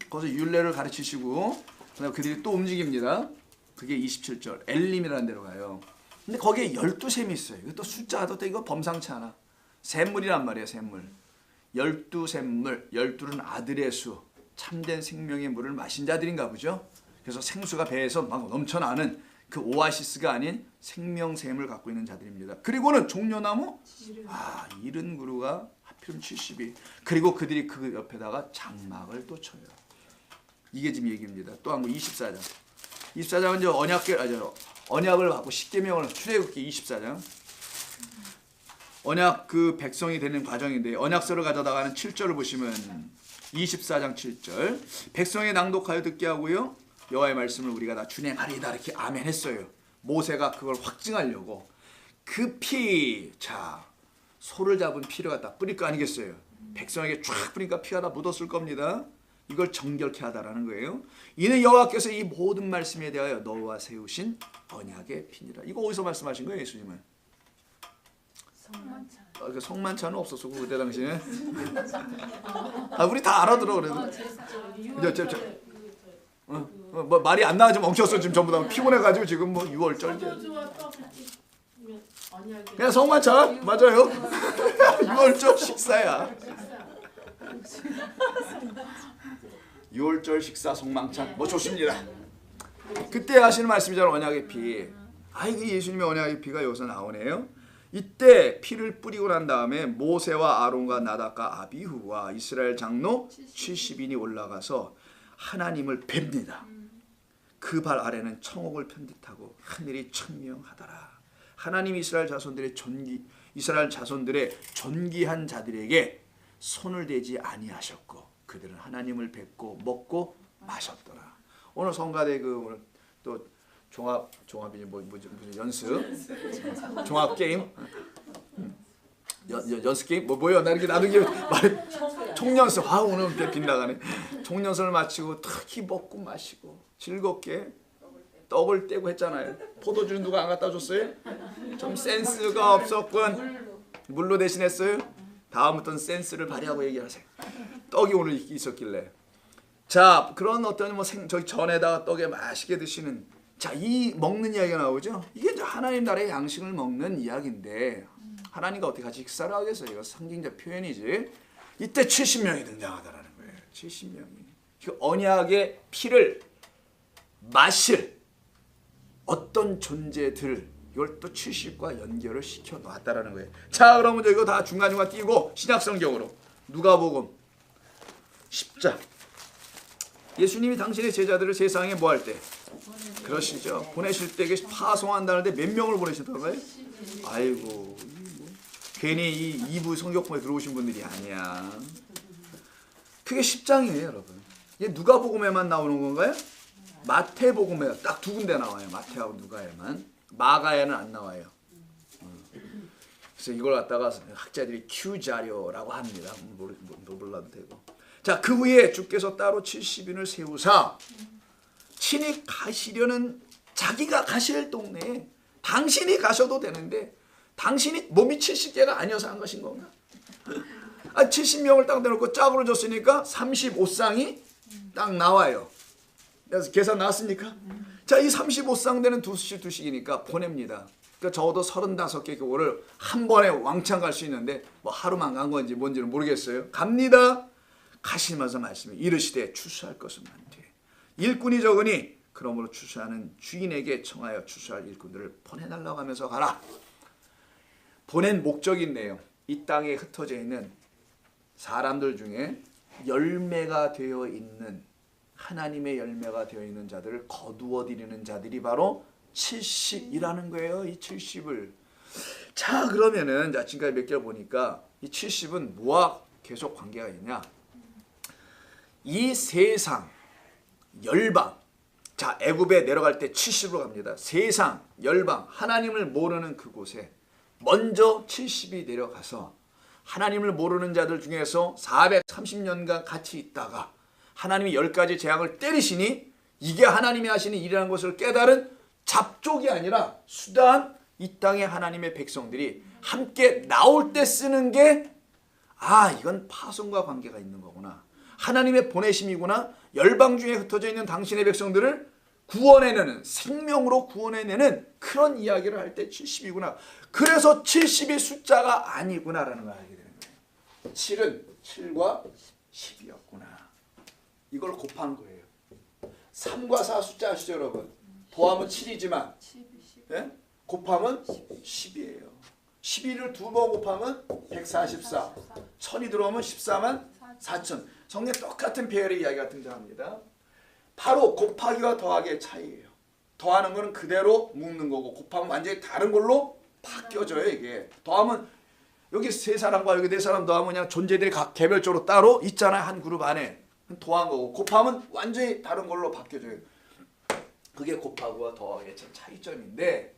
거기서 율례를 가르치시고 그들이 또 움직입니다. 그게 27절 엘림이라는 데로 가요. 근데 거기에 12샘이 있어요. 이것도 숫자도 또 이거 범상치 않아. 샘물이란 말이에요. 샘물. 12샘물, 12는 아들의 수, 참된 생명의 물을 마신 자들인가 보죠. 그래서 생수가 배에서 막 넘쳐나는 그 오아시스가 아닌 생명샘을 갖고 있는 자들입니다. 그리고는 종려나무, 이른 그루가 하필이면 70이. 그리고 그들이 그 옆에다가 장막을 또 쳐요. 이게 지금 얘기입니다. 또 한 번 24장. 24장은 이제 언약을 받고 십계명을 출애굽기 24장. 언약 그 백성이 되는 과정인데 언약서를 가져다가는 7절을 보시면 24장 7절 백성이 낭독하여 듣게 하고요 여호와의 말씀을 우리가 다 준행하리이다 이렇게 아멘 했어요. 모세가 그걸 확증하려고 그 피, 자 소를 잡은 피를 갖다 뿌릴 거 아니겠어요. 백성에게 쫙 뿌리니까 피가 다 묻었을 겁니다. 이걸 정결케 하다라는 거예요. 이는 여호와께서 이 모든 말씀에 대하여 너와 세우신 언약의 피니라. 이거 어디서 말씀하신 거예요 예수님은? 성만찬. 성만찬은 없었어 그때 당시에. 우리 다 알아들어 그래도. 뭐 말이 안 나가지 멈췄어 지금 전부 다 피곤해가지고 지금 뭐 6월절. 그냥 성만찬 맞아요. 6월절 식사야. 6월절 식사 성만찬 뭐 좋습니다. 그때 하시는 말씀이잖아요. 언약의 피. 이게 예수님의 언약의 피가 여기서 나오네요. 이때 피를 뿌리고 난 다음에 모세와 아론과 나답과 아비후와 이스라엘 장로 70인이 올라가서 하나님을 뵙니다. 그 발 아래는 청옥을 편듯하고 하늘이 청명하더라. 하나님이 이스라엘 자손들의 존귀한 자들에게 손을 대지 아니하셨고 그들은 하나님을 뵙고 먹고 마셨더라. 오늘 성가대 오늘 또 종합이 무슨 연습 종합 게임 연습 게임 뭐예요? 나도 이게 말 총연습 오늘 이렇게 빗나가네. 총연습을 마치고 특히 먹고 마시고 즐겁게 떡을 떼고 했잖아요. 포도주는 누가 안 갖다 줬어요? 좀 센스가 없었군. 물로 대신했어요. 다음부터는 센스를 발휘하고 얘기하세요. 떡이 오늘 있었길래. 자 그런 어떤 저기 전에다가 떡에 맛있게 드시는 이 먹는 이야기가 나오죠. 이게 이제 하나님 나라의 양식을 먹는 이야기인데 하나님과 어떻게 같이 식사를 하겠어요. 이거 상징적 표현이지. 이때 70명이 등장하더라는 거예요. 70명이. 그 언약의 피를 마실 어떤 존재들 이걸 또 70과 연결을 시켜 놨다라는 거예요. 자 그러면 이거 다 중간중간 띄고 신약성경으로 누가복음 10장. 예수님이 당신의 제자들을 세상에 뭐 할 때? 그러시죠. 보내실 때 파송한다는데 몇 명을 보내셨다는 거예요? 아이고 괜히 이 2부 성경포에 들어오신 분들이 아니야. 그게 10장이에요 여러분. 이게 누가복음에만 나오는 건가요? 마태복음에 딱 두 군데 나와요. 마태하고 누가에만. 마가에는 안 나와요. 그래서 이걸 갖다가 학자들이 Q 자료라고 합니다. 몰라도 되고. 자, 그 후에 주께서 따로 70인을 세우사 친히 가시려는 자기가 가실 동네에 당신이 가셔도 되는데 당신이 몸이 70개가 아니어서 한 것인 건가? 70명을 딱 내놓고 짝으로 줬으니까 35쌍이 딱 나와요. 그래서 계산 나왔습니까? 자, 이 35쌍 되는 두씩이니까 보냅니다. 그러니까 적어도 35개 교회를 한 번에 왕창 갈 수 있는데 뭐 하루만 간 건지 뭔지는 모르겠어요. 갑니다. 가시면서 말씀해 이르시되 추수할 것은 많되 일꾼이 적으니 그러므로 추수하는 주인에게 청하여 추수할 일꾼들을 보내달라고 하면서 가라. 보낸 목적이 있네요. 이 땅에 흩어져 있는 사람들 중에 열매가 되어 있는 하나님의 열매가 되어 있는 자들을 거두어 드리는 자들이 바로 70이라는 거예요. 이 70을. 자 그러면은 지금까지 몇 개를 보니까 이 70은 뭐와 계속 관계가 있냐? 이 세상 열방. 자 애굽에 내려갈 때 70으로 갑니다. 세상 열방 하나님을 모르는 그곳에 먼저 70이 내려가서 하나님을 모르는 자들 중에서 430년간 같이 있다가 하나님이 10가지 재앙을 때리시니 이게 하나님이 하시는 일이라는 것을 깨달은 잡족이 아니라 수단 이 땅의 하나님의 백성들이 함께 나올 때 쓰는 게 이건 파송과 관계가 있는 거구나. 하나님의 보내심이구나. 열방 중에 흩어져 있는 당신의 백성들을 구원해내는 생명으로 구원해내는 그런 이야기를 할 때 70이구나. 그래서 70이 숫자가 아니구나라는 걸 알게 되는 거예요. 7은 7과 10이었구나. 이걸 곱한 거예요. 3과 4 숫자 아시죠 여러분? 더하면 7이지만 예? 곱하면 10이에요. 12를 2번 곱하면 144. 1000이 들어오면 14만 4천. 성경에 똑같은 배열의 이야기가 등장합니다. 바로 곱하기와 더하기의 차이예요. 더하는 거는 그대로 묶는 거고 곱하면 완전히 다른 걸로 바뀌어져요. 이게 더하면 여기 세 사람과 여기 네 사람 더하면 그냥 존재들이 각 개별적으로 따로 있잖아요. 한 그룹 안에 더한 거고 곱하면 완전히 다른 걸로 바뀌어져요. 그게 곱하기와 더하기의 차이점인데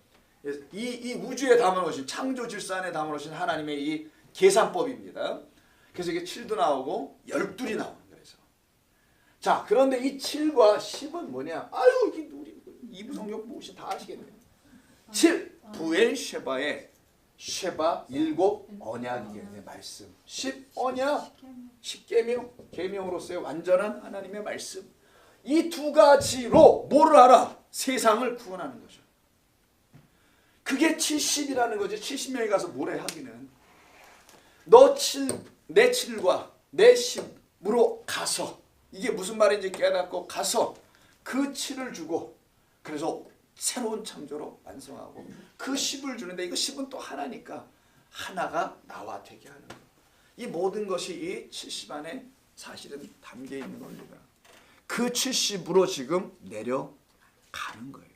이 우주에 담아놓으신 창조 질서 안에 담아놓으신 하나님의 이 계산법입니다. 그래서 이게 7도 나오고 12이 나오는 거예요. 자, 그런데 이 7과 10은 뭐냐? 이게 우리 이부 성경 보시 다 아시겠네요. 7 부엘셰바의 셰바 7 언약이겠네 말씀. 10 언약 10계명 계명으로서의 완전한 하나님의 말씀. 이 두 가지로 뭐를 알아? 세상을 구원하는 거죠. 그게 70이라는 거지. 70명이 가서 뭐래 하기는. 내 7과 내 10으로 가서 이게 무슨 말인지 깨닫고 가서 그 7을 주고 그래서 새로운 창조로 완성하고 그 10을 주는데 이거 10은 또 하나니까 하나가 나와 되게 하는 거예요. 이 모든 것이 이 70 안에 사실은 담겨 있는 겁니다. 그 70으로 지금 내려가는 거예요.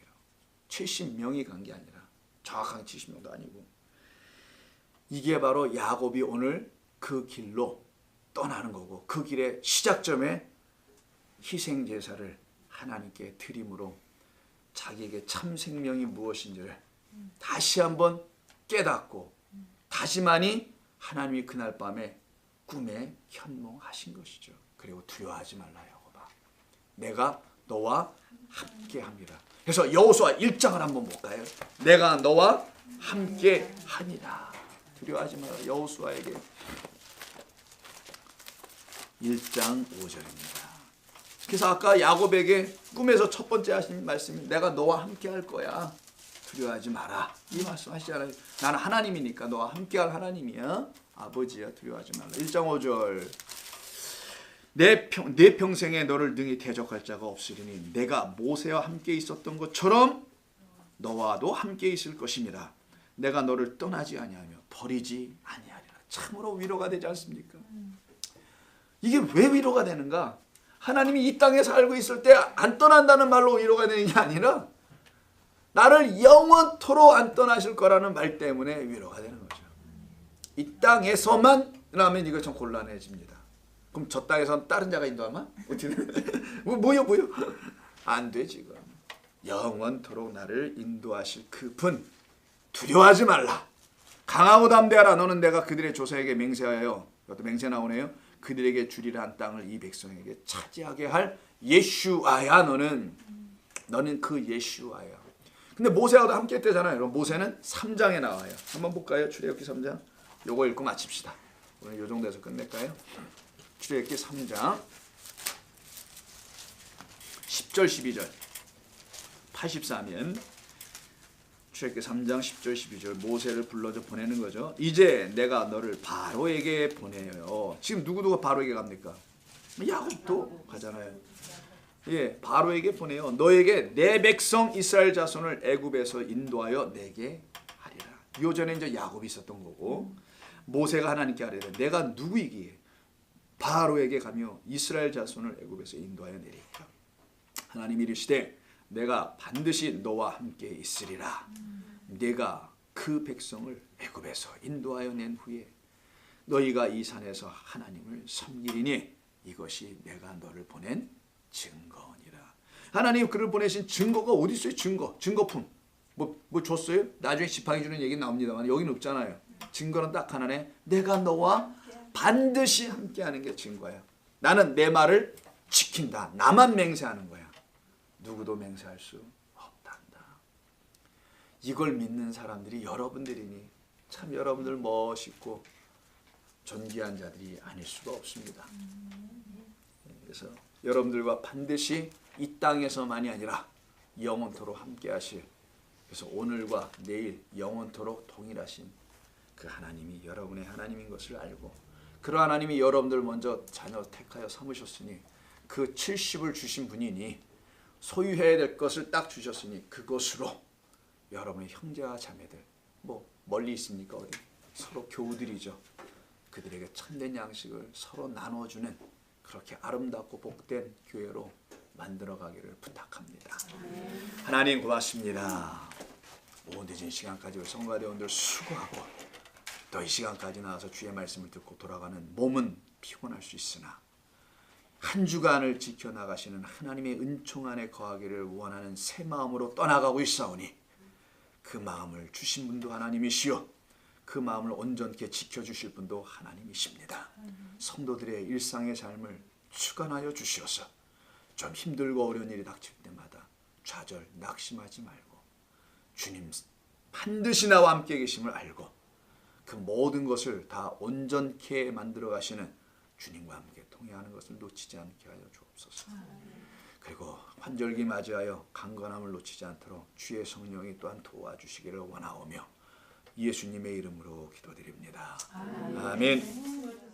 70명이 간 게 아니라 정확하게 70명도 아니고 이게 바로 야곱이 오늘 그 길로 떠나는 거고 그 길의 시작점에 희생제사를 하나님께 드림으로 자기에게 참 생명이 무엇인지를 다시 한번 깨닫고 다시만이 하나님이 그날 밤에 꿈에 현몽하신 것이죠. 그리고 두려워하지 말라 야곱아 내가 너와 함께합니다. 그래서 여호수아 1장을 한번 볼까요? 내가 너와 함께하니라. 두려워하지 마라. 여호수아에게 1장 5절입니다. 그래서 아까 야곱에게 꿈에서 첫 번째 하신 말씀이 내가 너와 함께 할 거야. 두려워하지 마라. 이 말씀 하시잖아요. 나는 하나님이니까 너와 함께 할 하나님이야. 아버지야. 두려워하지 말라. 1장 5절 내 평생에 너를 능히 대적할 자가 없으리니 내가 모세와 함께 있었던 것처럼 너와도 함께 있을 것입니다. 내가 너를 떠나지 아니하며 버리지 아니하리라. 참으로 위로가 되지 않습니까? 이게 왜 위로가 되는가? 하나님이 이 땅에 살고 있을 때 안 떠난다는 말로 위로가 되는 게 아니라 나를 영원토록 안 떠나실 거라는 말 때문에 위로가 되는 거죠. 이 땅에서만 라면 이거 좀 곤란해집니다. 그럼 저 땅에서는 다른 자가 인도하면? 뭐요? 안 돼 지금. 영원토록 나를 인도하실 그분 두려워하지 말라. 강하고 담대하라. 너는 내가 그들의 조상에게 맹세하여 이것도 맹세 나오네요. 그들에게 주리라 한 땅을 이 백성에게 차지하게 할 예슈아야. 너는 그 예슈아야. 근데 모세하고도 함께 했대잖아요. 그럼 모세는 3장에 나와요. 한번 볼까요? 출애굽기 3장. 요거 읽고 마칩시다. 오늘 요 정도에서 끝낼까요? 출애굽기 3장 10절 12절 84면 출애굽기 3장 10절 12절 모세를 불러서 보내는 거죠. 이제 내가 너를 바로에게 보내요. 지금 누구누가 바로에게 갑니까? 야곱도 가잖아요. 예, 바로에게 보내요. 너에게 내 백성 이스라엘 자손을 애굽에서 인도하여 내게 하리라. 요전에 이제 야곱이 있었던 거고 모세가 하나님께 하리라. 내가 누구이기에 바로에게 가며 이스라엘 자손을 애굽에서 인도하여 내리리라. 하나님이 이르시되 내가 반드시 너와 함께 있으리라. 내가 그 백성을 애굽에서 인도하여 낸 후에 너희가 이 산에서 하나님을 섬기리니 이것이 내가 너를 보낸 증거니라. 하나님 그를 보내신 증거가 어디 있어요? 증거품. 뭐 줬어요? 나중에 지팡이 주는 얘기 나옵니다만 여기는 없잖아요. 증거는 딱 하나네. 내가 너와 반드시 함께하는 게 증거야. 나는 내 말을 지킨다. 나만 맹세하는 거야. 누구도 맹세할 수 없단다. 이걸 믿는 사람들이 여러분들이니 참 여러분들 멋있고 존귀한 자들이 아닐 수가 없습니다. 그래서 여러분들과 반드시 이 땅에서만이 아니라 영원토록 함께 하실, 그래서 오늘과 내일 영원토록 동일하신 그 하나님이 여러분의 하나님인 것을 알고, 그 하나님이 여러분들 먼저 자녀 택하여 삼으셨으니 그 70을 주신 분이니 소유해야 될 것을 딱 주셨으니 그것으로 여러분의 형제와 자매들, 뭐 멀리 있습니까? 어디? 서로 교우들이죠. 그들에게 참된 양식을 서로 나눠주는 그렇게 아름답고 복된 교회로 만들어가기를 부탁합니다. 하나님 고맙습니다. 오후 늦은 시간까지 우리 성가대원들 수고하고 또 이 시간까지 나와서 주의 말씀을 듣고 돌아가는 몸은 피곤할 수 있으나 한 주간을 지켜나가시는 하나님의 은총 안에 거하기를 원하는 새 마음으로 떠나가고 있사오니 그 마음을 주신 분도 하나님이시요 그 마음을 온전케 지켜주실 분도 하나님이십니다. 성도들의 일상의 삶을 주관하여 주시어서 좀 힘들고 어려운 일이 닥칠 때마다 좌절 낙심하지 말고 주님 반드시 나와 함께 계심을 알고 그 모든 것을 다 온전케 만들어 가시는 주님과 함께 동행하는 것을 놓치지 않게 하여 주옵소서. 그리고 환절기 맞이하여 강건함을 놓치지 않도록 주의 성령이 또한 도와주시기를 원하오며 예수님의 이름으로 기도드립니다. 아멘.